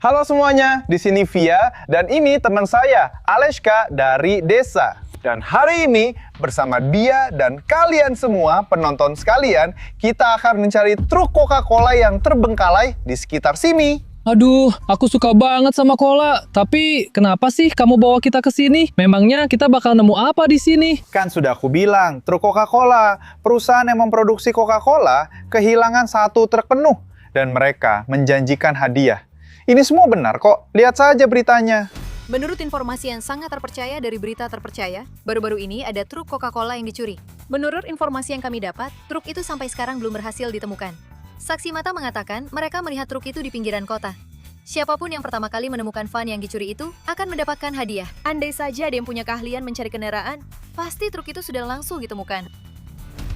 Halo semuanya, di sini Via dan ini teman saya, Aleska dari Desa. Dan hari ini bersama dia dan kalian semua, penonton sekalian, kita akan mencari truk Coca-Cola yang terbengkalai di sekitar sini. Aduh, aku suka banget sama cola. Tapi kenapa sih kamu bawa kita ke sini? Memangnya kita bakal nemu apa di sini? Kan sudah aku bilang, truk Coca-Cola, perusahaan yang memproduksi Coca-Cola, kehilangan satu truk penuh. Dan mereka menjanjikan hadiah. Ini semua benar kok, lihat saja beritanya. Menurut informasi yang sangat terpercaya dari berita terpercaya, baru-baru ini ada truk Coca-Cola yang dicuri. Menurut informasi yang kami dapat, truk itu sampai sekarang belum berhasil ditemukan. Saksi mata mengatakan mereka melihat truk itu di pinggiran kota. Siapapun yang pertama kali menemukan van yang dicuri itu akan mendapatkan hadiah. Andai saja ada yang punya keahlian mencari kendaraan, pasti truk itu sudah langsung ditemukan.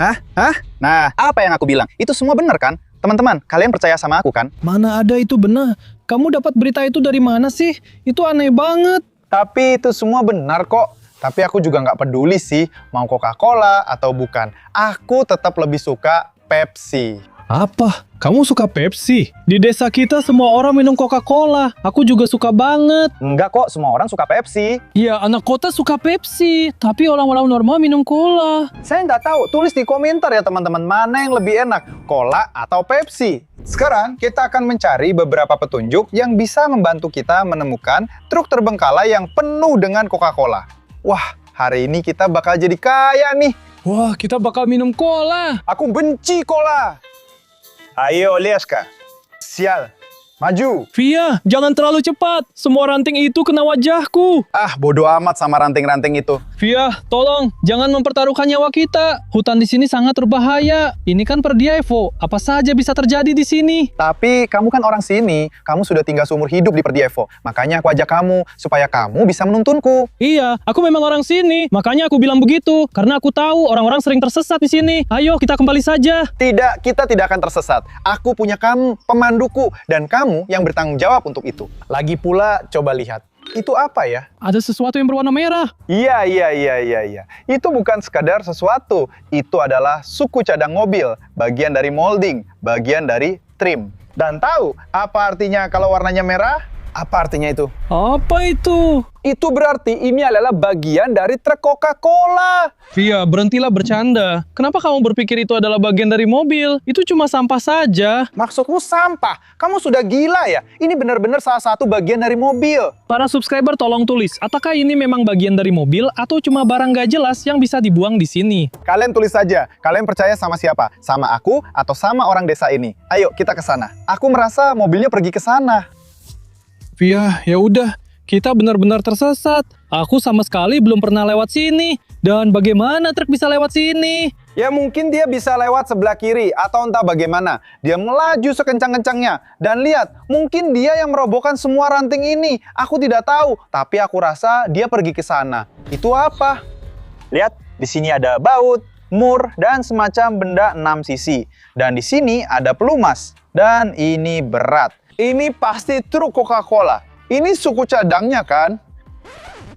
Hah? Nah, apa yang aku bilang? Itu semua benar kan? Teman-teman, kalian percaya sama aku kan? Mana ada itu benar? Kamu dapat berita itu dari mana sih? Itu aneh banget. Tapi itu semua benar kok. Tapi aku juga nggak peduli sih mau Coca-Cola atau bukan. Aku tetap lebih suka Pepsi. Apa? Kamu suka Pepsi? Di desa kita semua orang minum Coca-Cola. Aku juga suka banget. Enggak kok, semua orang suka Pepsi. Iya, anak kota suka Pepsi. Tapi orang-orang normal minum cola. Saya nggak tahu, tulis di komentar ya teman-teman, mana yang lebih enak, Cola atau Pepsi. Sekarang kita akan mencari beberapa petunjuk yang bisa membantu kita menemukan truk terbengkalai yang penuh dengan Coca-Cola. Wah, hari ini kita bakal jadi kaya nih. Wah, kita bakal minum cola. Aku benci cola. Ayo, Aleska. Sial. Maju. Via, jangan terlalu cepat. Semua ranting itu kena wajahku. Ah, bodo amat sama ranting-ranting itu. Via, tolong, jangan mempertaruhkan nyawa kita. Hutan di sini sangat berbahaya. Ini kan Perdievo. Apa saja bisa terjadi di sini. Tapi kamu kan orang sini. Kamu sudah tinggal seumur hidup di Perdievo. Makanya aku ajak kamu, supaya kamu bisa menuntunku. Iya, aku memang orang sini. Makanya aku bilang begitu. Karena aku tahu orang-orang sering tersesat di sini. Ayo, kita kembali saja. Tidak, kita tidak akan tersesat. Aku punya kamu, pemanduku. Dan kamu yang bertanggung jawab untuk itu. Lagi pula, coba lihat. Itu apa ya? Ada sesuatu yang berwarna merah. Iya. Itu bukan sekadar sesuatu. Itu adalah suku cadang mobil. Bagian dari molding. Bagian dari trim. Dan tahu apa artinya kalau warnanya merah? Apa artinya itu? Apa itu? Itu berarti ini adalah bagian dari truk Coca-Cola. Via, berhentilah bercanda. Kenapa kamu berpikir itu adalah bagian dari mobil? Itu cuma sampah saja. Maksudmu sampah? Kamu sudah gila ya? Ini benar-benar salah satu bagian dari mobil. Para subscriber tolong tulis, apakah ini memang bagian dari mobil atau cuma barang gak jelas yang bisa dibuang di sini? Kalian tulis saja, kalian percaya sama siapa? Sama aku atau sama orang desa ini? Ayo kita ke sana. Aku merasa mobilnya pergi ke sana. Via, ya udah, kita benar-benar tersesat. Aku sama sekali belum pernah lewat sini. Dan bagaimana truk bisa lewat sini? Ya mungkin dia bisa lewat sebelah kiri atau entah bagaimana. Dia melaju sekencang-kencangnya. Dan lihat, mungkin dia yang merobohkan semua ranting ini. Aku tidak tahu, tapi aku rasa dia pergi ke sana. Itu apa? Lihat, di sini ada baut, mur, dan semacam benda 6 sisi. Dan di sini ada pelumas. Dan ini berat. Ini pasti truk Coca-Cola. Ini suku cadangnya kan?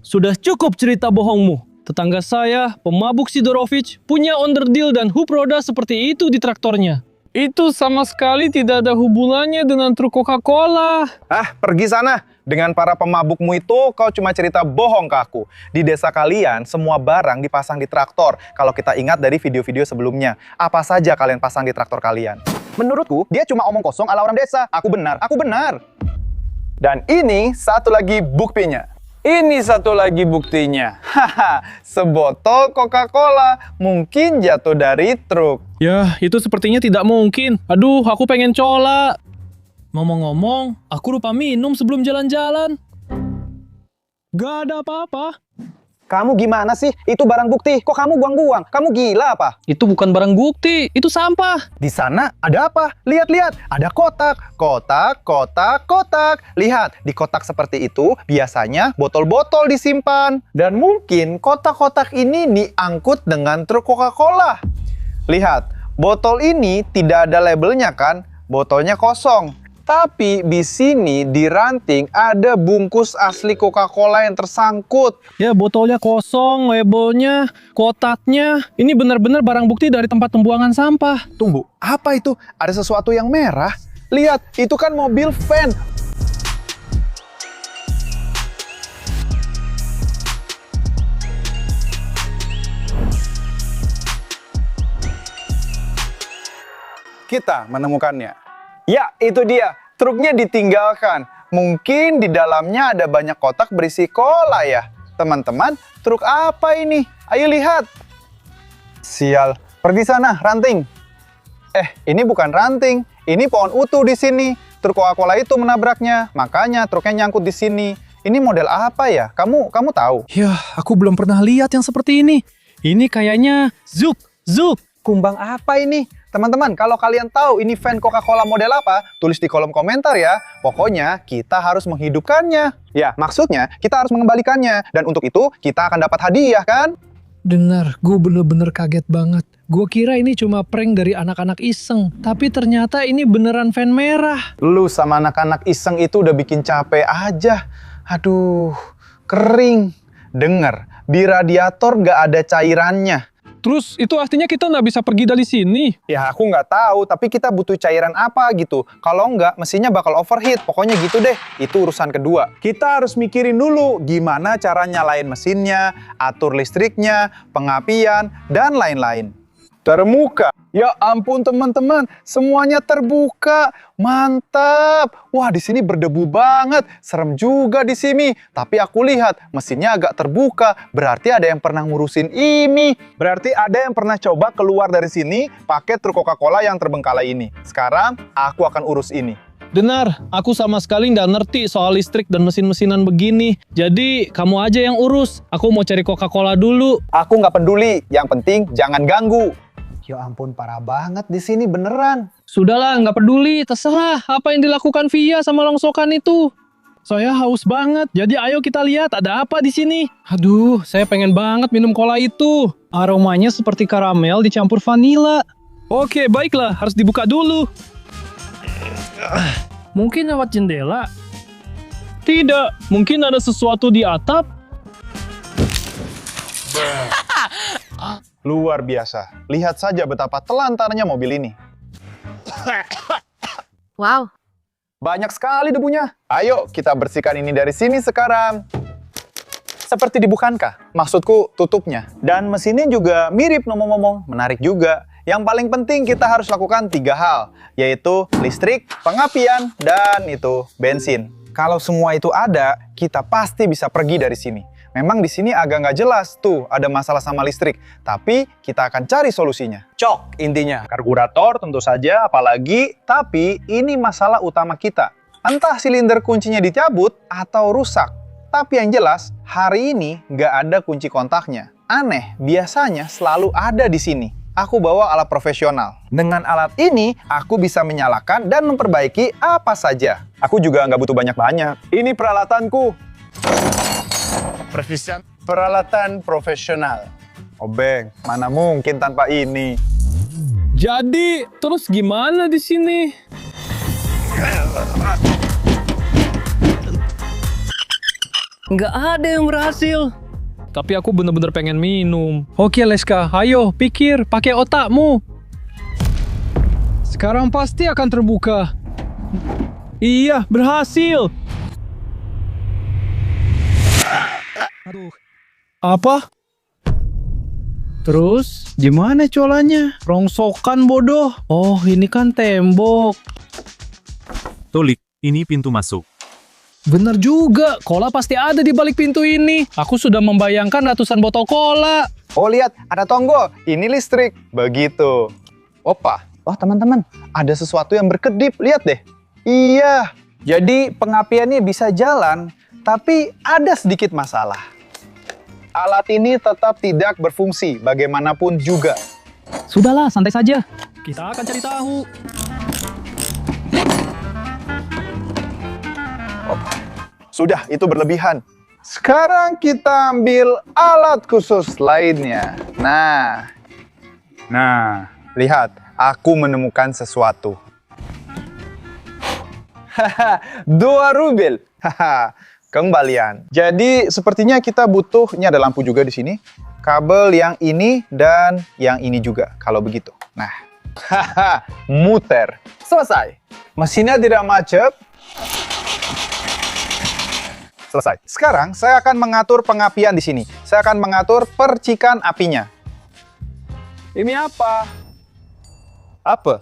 Sudah cukup cerita bohongmu. Tetangga saya, pemabuk Sidorovic, punya onderdil dan hub roda seperti itu di traktornya. Itu sama sekali tidak ada hubungannya dengan truk Coca-Cola. Ah, pergi sana. Dengan para pemabukmu itu, kau cuma cerita bohong ke aku. Di desa kalian, semua barang dipasang di traktor. Kalau kita ingat dari video-video sebelumnya. Apa saja kalian pasang di traktor kalian? Menurutku, dia cuma omong kosong ala orang desa. Aku benar. Dan ini satu lagi buktinya. Haha, sebotol Coca-Cola mungkin jatuh dari truk. Ya, itu sepertinya tidak mungkin. Aduh, aku pengen cola. Ngomong-ngomong, aku lupa minum sebelum jalan-jalan. Gak ada apa-apa. Kamu gimana sih? Itu barang bukti. Kok kamu buang-buang? Kamu gila apa? Itu bukan barang bukti, itu sampah. Di sana ada apa? Lihat. Ada kotak. Kotak. Lihat, di kotak seperti itu biasanya botol-botol disimpan. Dan mungkin kotak-kotak ini diangkut dengan truk Coca-Cola. Lihat, botol ini tidak ada labelnya kan? Botolnya kosong. Tapi di sini di ranting ada bungkus asli Coca-Cola yang tersangkut. Ya, botolnya kosong, labelnya, kotaknya. Ini benar-benar barang bukti dari tempat pembuangan sampah. Tunggu, apa itu? Ada sesuatu yang merah? Lihat, itu kan mobil van. kita menemukannya. Ya, itu dia. Truknya ditinggalkan. Mungkin di dalamnya ada banyak kotak berisi cola ya. Teman-teman, truk apa ini? Ayo lihat. Sial, pergi sana, ranting. Ini bukan ranting. Ini pohon utuh di sini. Truk Coca-Cola itu menabraknya. Makanya truknya nyangkut di sini. Ini model apa ya? Kamu tahu? Ya, aku belum pernah lihat yang seperti ini. Ini kayaknya Zouk. Kumbang apa ini? Teman-teman, kalau kalian tahu ini van Coca-Cola model apa, tulis di kolom komentar ya. Pokoknya kita harus menghidupkannya. Ya, maksudnya kita harus mengembalikannya. Dan untuk itu kita akan dapat hadiah kan? Dengar, gue bener-bener kaget banget. Gue kira ini cuma prank dari anak-anak iseng. Tapi ternyata ini beneran van merah. Lu sama anak-anak iseng itu udah bikin capek aja. Aduh, kering. Dengar, di radiator nggak ada cairannya. Terus itu artinya kita nggak bisa pergi dari sini? Ya aku nggak tahu, tapi kita butuh cairan apa gitu. Kalau nggak, mesinnya bakal overheat. Pokoknya gitu deh, itu urusan kedua. Kita harus mikirin dulu gimana cara nyalain mesinnya, atur listriknya, pengapian, dan lain-lain. Terbuka. Ya ampun teman-teman, semuanya terbuka. Mantap. Wah, di sini berdebu banget. Serem juga di sini. Tapi aku lihat mesinnya agak terbuka. Berarti ada yang pernah ngurusin ini. Berarti ada yang pernah coba keluar dari sini pakai truk Coca-Cola yang terbengkalai ini. Sekarang aku akan urus ini. Benar, aku sama sekali nggak ngerti soal listrik dan mesin-mesinan begini. Jadi, kamu aja yang urus. Aku mau cari Coca-Cola dulu. Aku nggak peduli. Yang penting jangan ganggu. Ya ampun, parah banget di sini beneran. Sudahlah, nggak peduli. Terserah apa yang dilakukan Via sama Longsokan itu. Saya haus banget, jadi ayo kita lihat ada apa di sini. Aduh, saya pengen banget minum cola itu. Aromanya seperti karamel dicampur vanila. Oke, baiklah, harus dibuka dulu. Mungkin lewat jendela? Tidak, mungkin ada sesuatu di atap. Luar biasa. Lihat saja betapa telantarnya mobil ini. Wow, Banyak sekali debunya. Ayo kita bersihkan ini dari sini sekarang. Seperti dibukankah? Maksudku tutupnya. Dan mesinnya juga mirip ngomong-ngomong. Menarik juga. Yang paling penting kita harus lakukan 3 hal. Yaitu listrik, pengapian, dan itu bensin. Kalau semua itu ada, kita pasti bisa pergi dari sini. Memang di sini agak nggak jelas tuh ada masalah sama listrik, tapi kita akan cari solusinya. Cok intinya. Karburator tentu saja, apalagi, tapi ini masalah utama kita. Entah silinder kuncinya dicabut atau rusak. Tapi yang jelas, hari ini nggak ada kunci kontaknya. Aneh, biasanya selalu ada di sini. Aku bawa alat profesional. Dengan alat ini, aku bisa menyalakan dan memperbaiki apa saja. Aku juga nggak butuh banyak-banyak. Ini peralatanku. Peralatan profesional. Obeng, mana mungkin tanpa ini. Jadi, terus gimana di sini? Nggak ada yang berhasil. Tapi aku bener-bener pengen minum. Oke, Leska, ayo pikir, pakai otakmu. Sekarang pasti akan terbuka. Iya, berhasil. Aduh. Apa? Terus, gimana colanya? Rongsokan bodoh. Oh, ini kan tembok. Tolik, ini pintu masuk. Bener juga, cola pasti ada di balik pintu ini. Aku sudah membayangkan ratusan botol cola. Oh lihat, ada tonggo. Ini listrik. Begitu. Opa. Wah teman-teman, ada sesuatu yang berkedip. Lihat deh. Iya. Jadi pengapiannya bisa jalan, tapi ada sedikit masalah. Alat ini tetap tidak berfungsi bagaimanapun juga. Sudahlah, santai saja. Kita akan cari tahu. Sudah, itu berlebihan. Sekarang kita ambil alat khusus lainnya. Nah, lihat. Aku menemukan sesuatu. Haha, 2 rubel. Haha, kembalian. Jadi, sepertinya kita butuh, ini ada lampu juga di sini. Kabel yang ini dan yang ini juga, kalau begitu. Nah, haha, muter. Selesai. Mesinnya tidak macet. Selesai. Sekarang saya akan mengatur pengapian di sini. Saya akan mengatur percikan apinya. Ini apa? Apa?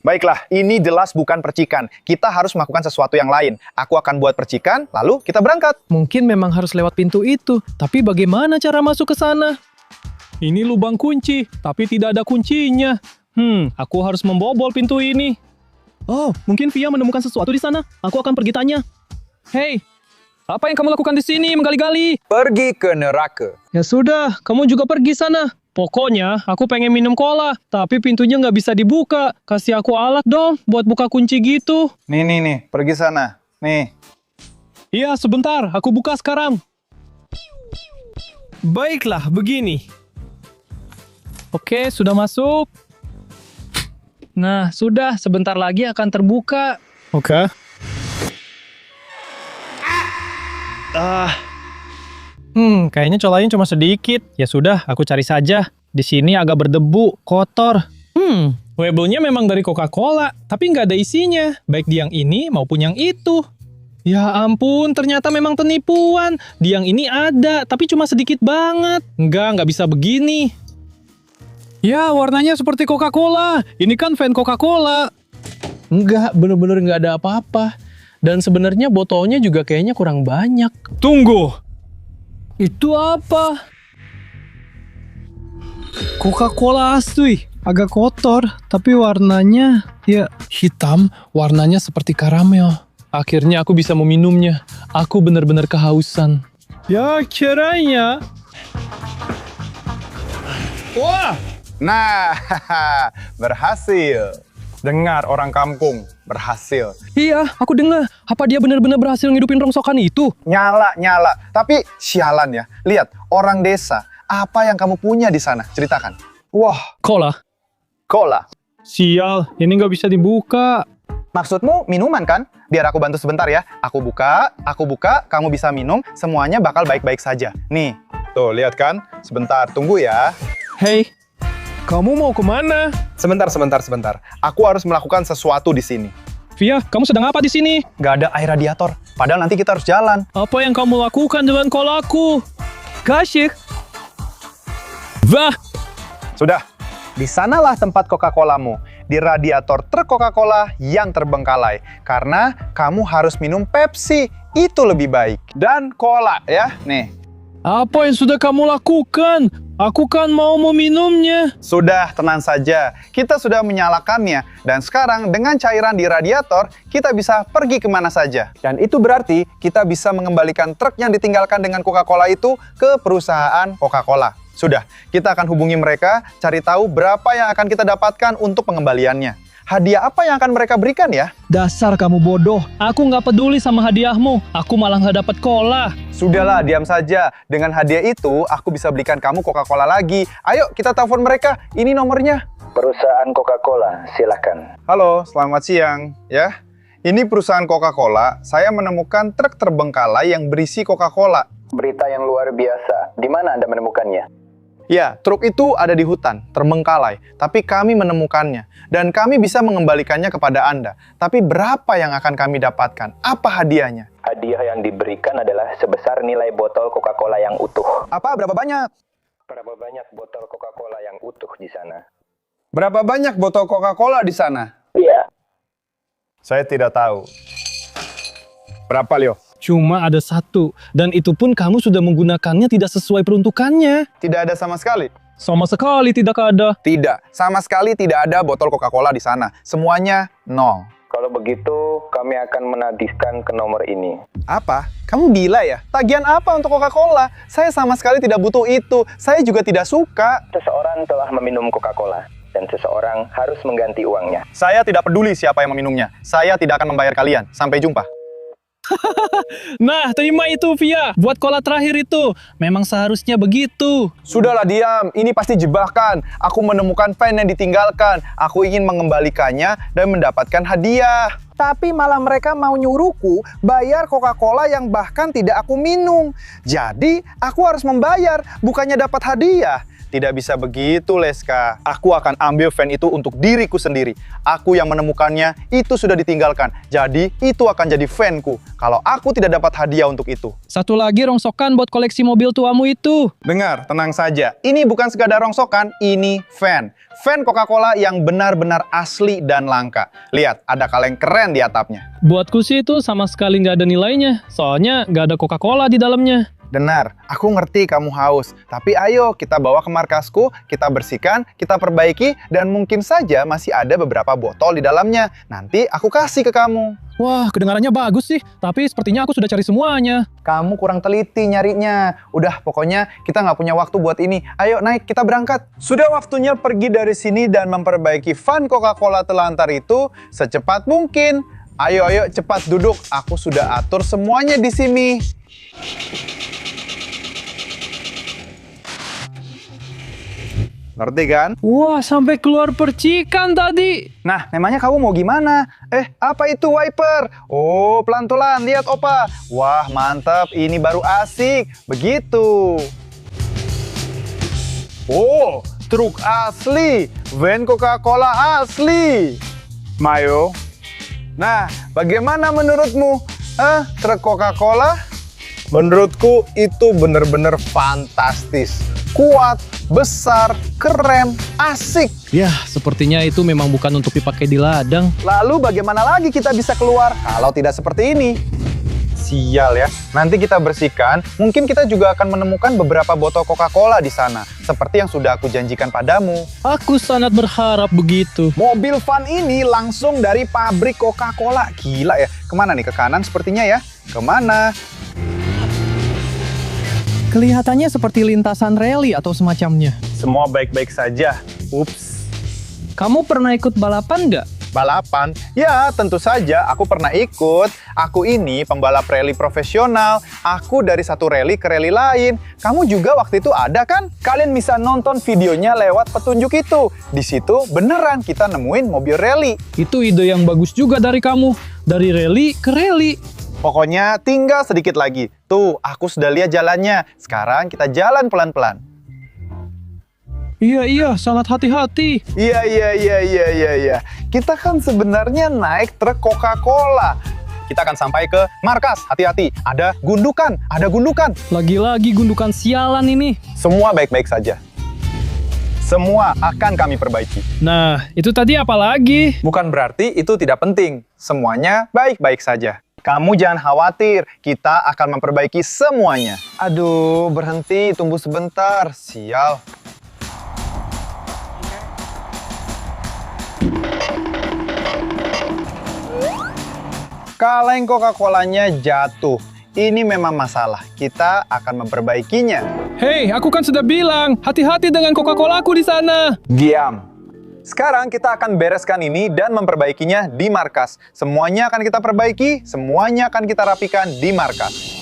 Baiklah, ini jelas bukan percikan. Kita harus melakukan sesuatu yang lain. Aku akan buat percikan, lalu kita berangkat. Mungkin memang harus lewat pintu itu, tapi bagaimana cara masuk ke sana? Ini lubang kunci, tapi tidak ada kuncinya. Aku harus membobol pintu ini. Oh, mungkin Via menemukan sesuatu di sana. Aku akan pergi tanya. Hei, apa yang kamu lakukan di sini menggali-gali? Pergi ke neraka. Ya sudah, kamu juga pergi sana. Pokoknya, aku pengen minum cola, tapi pintunya nggak bisa dibuka. Kasih aku alat dong, buat buka kunci gitu. Nih, pergi sana. Nih. Iya, sebentar, aku buka sekarang. Baiklah, begini. Oke, sudah masuk. Nah, sudah, sebentar lagi akan terbuka. Oke. Kayaknya colanya cuma sedikit. Ya sudah, aku cari saja. Di sini agak berdebu, kotor. Labelnya memang dari Coca-Cola, tapi nggak ada isinya. Baik di yang ini maupun yang itu. Ya ampun, ternyata memang penipuan. Di yang ini ada, tapi cuma sedikit banget. Nggak bisa begini. Ya, warnanya seperti Coca-Cola. Ini kan fan Coca-Cola. Enggak, bener-bener nggak ada apa-apa. Dan sebenarnya botolnya juga kayaknya kurang banyak. Tunggu! Itu apa? Coca-Cola asli. Agak kotor, tapi warnanya ya hitam, warnanya seperti karamel. Akhirnya aku bisa meminumnya. Aku benar-benar kehausan. Ya, kiranya. Wah! Nah, berhasil. Dengar orang kampung, berhasil. Iya, aku dengar. Apa dia benar-benar berhasil ngidupin rongsokan itu? Nyala. Tapi sialan ya. Lihat, orang desa. Apa yang kamu punya di sana? Ceritakan. Wah, Cola. Sial, ini nggak bisa dibuka. Maksudmu minuman kan? Biar aku bantu sebentar ya. Aku buka, kamu bisa minum. Semuanya bakal baik-baik saja. Nih, tuh lihat kan? Sebentar, tunggu ya. Hei, kamu mau kemana? Sebentar. Aku harus melakukan sesuatu di sini. Via, kamu sedang apa di sini? Gak ada air radiator. Padahal nanti kita harus jalan. Apa yang kamu lakukan dengan kolaku? Kasih. Wah, Sudah. Di sanalah tempat Coca-Colamu. Di radiator truk Coca-Cola yang terbengkalai. Karena kamu harus minum Pepsi. Itu lebih baik. Dan cola ya. Nih. apa yang sudah kamu lakukan? Aku kan mau meminumnya. Sudah, tenang saja. Kita sudah menyalakannya. Dan sekarang dengan cairan di radiator, kita bisa pergi kemana saja. Dan itu berarti kita bisa mengembalikan truk yang ditinggalkan dengan Coca-Cola itu ke perusahaan Coca-Cola. Sudah, kita akan hubungi mereka, cari tahu berapa yang akan kita dapatkan untuk pengembaliannya. Hadiah apa yang akan mereka berikan ya? Dasar kamu bodoh. Aku nggak peduli sama hadiahmu. Aku malah nggak dapat cola. Sudahlah, diam saja. Dengan hadiah itu, aku bisa belikan kamu Coca-Cola lagi. Ayo, kita telepon mereka. Ini nomornya. Perusahaan Coca-Cola, silakan. Halo, selamat siang. Ya, ini perusahaan Coca-Cola. Saya menemukan truk terbengkalai yang berisi Coca-Cola. Berita yang luar biasa. Di mana Anda menemukannya? Ya, truk itu ada di hutan, terbengkalai. Tapi kami menemukannya. Dan kami bisa mengembalikannya kepada Anda. Tapi berapa yang akan kami dapatkan? Apa hadiahnya? Hadiah yang diberikan adalah sebesar nilai botol Coca-Cola yang utuh. Apa? Berapa banyak? Berapa banyak botol Coca-Cola yang utuh di sana? Berapa banyak botol Coca-Cola di sana? Iya. Saya tidak tahu. Berapa, Leo? Cuma ada satu. Dan itu pun kamu sudah menggunakannya tidak sesuai peruntukannya. Tidak ada sama sekali. Sama sekali tidak ada. Tidak. Sama sekali tidak ada botol Coca-Cola di sana. Semuanya nol. Kalau begitu, kami akan menagihkan ke nomor ini. Apa? Kamu gila ya? Tagihan apa untuk Coca-Cola? Saya sama sekali tidak butuh itu. Saya juga tidak suka. Seseorang telah meminum Coca-Cola, dan seseorang harus mengganti uangnya. Saya tidak peduli siapa yang meminumnya. Saya tidak akan membayar kalian. Sampai jumpa. Nah, terima itu Via. Buat cola terakhir itu. Memang seharusnya begitu. Sudahlah, diam. Ini pasti jebakan. Aku menemukan pen yang ditinggalkan. Aku ingin mengembalikannya dan mendapatkan hadiah. Tapi malah mereka mau nyuruhku bayar Coca-Cola yang bahkan tidak aku minum. Jadi, aku harus membayar, bukannya dapat hadiah. Tidak bisa begitu, Leska. Aku akan ambil fan itu untuk diriku sendiri. Aku yang menemukannya, itu sudah ditinggalkan. Jadi, itu akan jadi fanku. Kalau aku tidak dapat hadiah untuk itu. Satu lagi rongsokan buat koleksi mobil tuamu itu. Dengar, tenang saja. Ini bukan sekadar rongsokan, ini fan. Fan Coca-Cola yang benar-benar asli dan langka. Lihat, ada kaleng keren di atapnya. Buatku sih itu sama sekali nggak ada nilainya. Soalnya nggak ada Coca-Cola di dalamnya. Benar, aku ngerti kamu haus. Tapi ayo kita bawa ke markasku, kita bersihkan, kita perbaiki, dan mungkin saja masih ada beberapa botol di dalamnya. Nanti aku kasih ke kamu. Wah, kedengarannya bagus sih. Tapi sepertinya aku sudah cari semuanya. Kamu kurang teliti nyarinya. Udah, pokoknya kita nggak punya waktu buat ini. Ayo naik, kita berangkat. Sudah waktunya pergi dari sini dan memperbaiki fan Coca-Cola telantar itu secepat mungkin. Ayo, cepat duduk. Aku sudah atur semuanya di sini. Ngerti kan? Wah, sampai keluar percikan tadi. Nah, memangnya kamu mau gimana? Apa itu wiper? Oh, pelan-pelan. Lihat, Opa. Wah, mantap. Ini baru asik. Begitu. Oh, truk asli. Van Coca-Cola asli. Mayo. Nah, bagaimana menurutmu? Truk Coca-Cola? Menurutku itu benar-benar fantastis. Kuat, besar, keren, asik. Ya, sepertinya itu memang bukan untuk dipakai di ladang. Lalu bagaimana lagi kita bisa keluar kalau tidak seperti ini? Sial ya, nanti kita bersihkan, mungkin kita juga akan menemukan beberapa botol Coca-Cola di sana, seperti yang sudah aku janjikan padamu. Aku sangat berharap begitu. Mobil van ini langsung dari pabrik Coca-Cola. Gila ya, kemana nih? Ke kanan sepertinya ya. Kemana? Kelihatannya seperti lintasan rally atau semacamnya. Semua baik-baik saja. Ups. Kamu pernah ikut balapan nggak? Balapan? Ya, tentu saja aku pernah ikut. Aku ini pembalap rally profesional. Aku dari satu rally ke rally lain. Kamu juga waktu itu ada kan? Kalian bisa nonton videonya lewat petunjuk itu. Di situ beneran kita nemuin mobil rally. Itu ide yang bagus juga dari kamu. Dari rally ke rally. Pokoknya tinggal sedikit lagi. Tuh, aku sudah lihat jalannya. Sekarang kita jalan pelan-pelan. Iya, sangat hati-hati. Iya. Kita kan sebenarnya naik truk Coca-Cola. Kita akan sampai ke markas. Hati-hati, ada gundukan. Lagi-lagi gundukan sialan ini. Semua baik-baik saja. Semua akan kami perbaiki. Nah, itu tadi apa lagi? Bukan berarti itu tidak penting. Semuanya baik-baik saja. Kamu jangan khawatir, kita akan memperbaiki semuanya. Aduh, berhenti, tunggu sebentar. Sial. Kaleng Coca-Colanya jatuh. Ini memang masalah. Kita akan memperbaikinya. Hei, aku kan sudah bilang, hati-hati dengan Coca-Cola aku di sana. Diam. Sekarang kita akan bereskan ini dan memperbaikinya di markas. Semuanya akan kita perbaiki, semuanya akan kita rapikan di markas.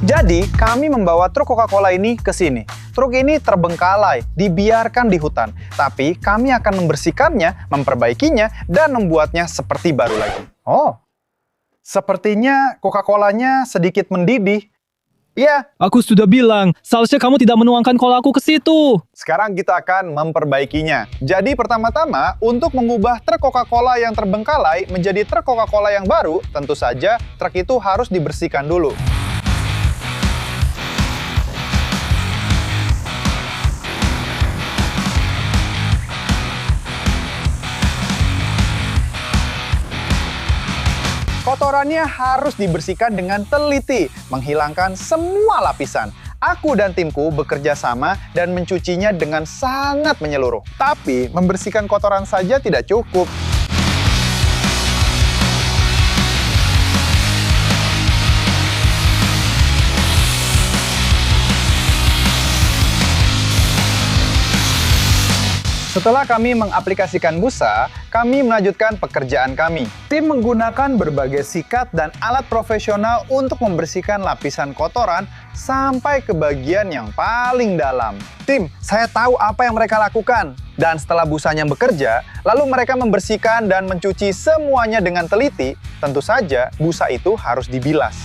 Jadi, kami membawa truk Coca-Cola ini ke sini. Truk ini terbengkalai, dibiarkan di hutan. Tapi, kami akan membersihkannya, memperbaikinya, dan membuatnya seperti baru lagi. Oh, sepertinya Coca-Colanya sedikit mendidih. Iya, Aku sudah bilang, seharusnya kamu tidak menuangkan kolaku ke situ. sekarang kita akan memperbaikinya. Jadi pertama-tama, untuk mengubah truk Coca-Cola yang terbengkalai menjadi truk Coca-Cola yang baru, tentu saja truk itu harus dibersihkan dulu. Kotorannya harus dibersihkan dengan teliti, menghilangkan semua lapisan. Aku dan timku bekerja sama dan mencucinya dengan sangat menyeluruh. Tapi, membersihkan kotoran saja tidak cukup. Setelah kami mengaplikasikan busa, kami melanjutkan pekerjaan kami. Tim menggunakan berbagai sikat dan alat profesional untuk membersihkan lapisan kotoran sampai ke bagian yang paling dalam. Tim, saya tahu apa yang mereka lakukan. Dan setelah busanya bekerja, lalu mereka membersihkan dan mencuci semuanya dengan teliti, tentu saja busa itu harus dibilas.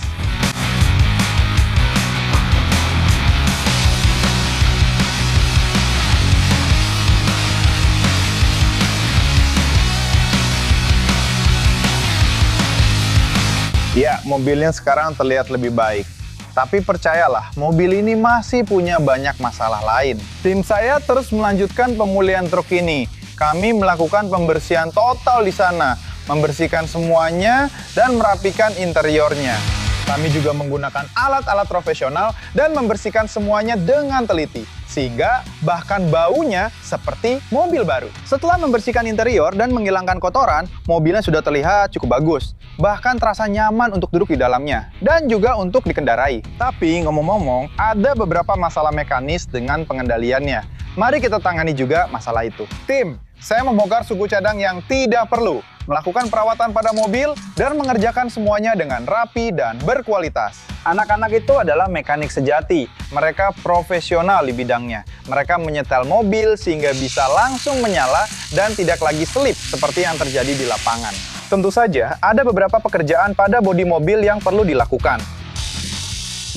Ya, mobilnya sekarang terlihat lebih baik. Tapi percayalah, mobil ini masih punya banyak masalah lain. Tim saya terus melanjutkan pemulihan truk ini. Kami melakukan pembersihan total di sana, membersihkan semuanya dan merapikan interiornya. Kami juga menggunakan alat-alat profesional dan membersihkan semuanya dengan teliti, sehingga bahkan baunya seperti mobil baru. Setelah membersihkan interior dan menghilangkan kotoran, mobilnya sudah terlihat cukup bagus. Bahkan terasa nyaman untuk duduk di dalamnya, dan juga untuk dikendarai. Tapi ngomong-ngomong, ada beberapa masalah mekanis dengan pengendaliannya. Mari kita tangani juga masalah itu. Tim, saya membongkar suku cadang yang tidak perlu, melakukan perawatan pada mobil, dan mengerjakan semuanya dengan rapi dan berkualitas. Anak-anak itu adalah mekanik sejati. Mereka profesional di bidangnya. Mereka menyetel mobil sehingga bisa langsung menyala dan tidak lagi selip seperti yang terjadi di lapangan. Tentu saja, ada beberapa pekerjaan pada bodi mobil yang perlu dilakukan.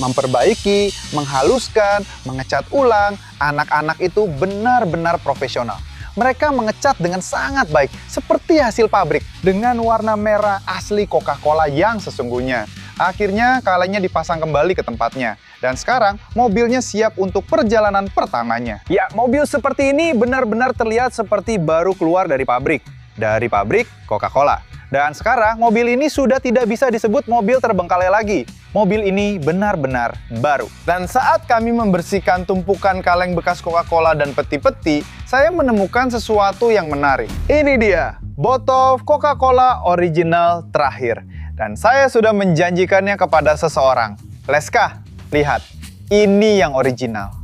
Memperbaiki, menghaluskan, mengecat ulang, anak-anak itu benar-benar profesional. Mereka mengecat dengan sangat baik, seperti hasil pabrik, dengan warna merah asli Coca-Cola yang sesungguhnya. Akhirnya, kalengnya dipasang kembali ke tempatnya. Dan sekarang, mobilnya siap untuk perjalanan pertamanya. Ya, mobil seperti ini benar-benar terlihat seperti baru keluar dari pabrik. Dari pabrik Coca-Cola. Dan sekarang, mobil ini sudah tidak bisa disebut mobil terbengkalai lagi. Mobil ini benar-benar baru. Dan saat kami membersihkan tumpukan kaleng bekas Coca-Cola dan peti-peti, saya menemukan sesuatu yang menarik. Ini dia, botol Coca-Cola original terakhir. Dan saya sudah menjanjikannya kepada seseorang. Leska, lihat. Ini yang original.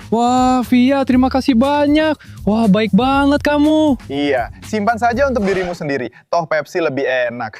Wah, Via, terima kasih banyak. Wah, baik banget kamu. Iya, simpan saja untuk dirimu sendiri. Toh Pepsi lebih enak.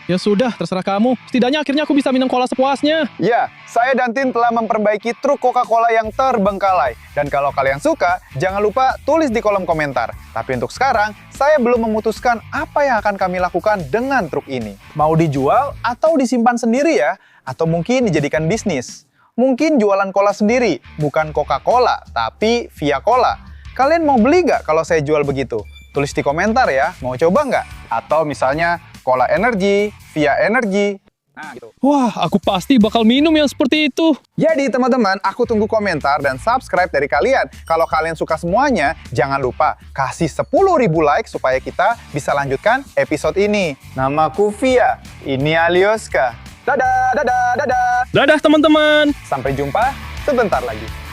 Ya sudah, terserah kamu. Setidaknya akhirnya aku bisa minum cola sepuasnya. Ya, saya dan Tin telah memperbaiki truk Coca-Cola yang terbengkalai. Dan kalau kalian suka, jangan lupa tulis di kolom komentar. Tapi untuk sekarang, saya belum memutuskan apa yang akan kami lakukan dengan truk ini. Mau dijual atau disimpan sendiri ya? Atau mungkin dijadikan bisnis? Mungkin jualan cola sendiri, bukan Coca-Cola, tapi Via Cola. Kalian mau beli nggak kalau saya jual begitu? Tulis di komentar ya, mau coba nggak? Atau misalnya Cola Energy, Via Energy. Nah, gitu. Wah, aku pasti bakal minum yang seperti itu. Jadi teman-teman, aku tunggu komentar dan subscribe dari kalian. Kalau kalian suka semuanya, jangan lupa kasih 10.000 like supaya kita bisa lanjutkan episode ini. Namaku Via, ini Alioska. Dadah, dadah, dadah. Dadah teman-teman. Sampai jumpa sebentar lagi.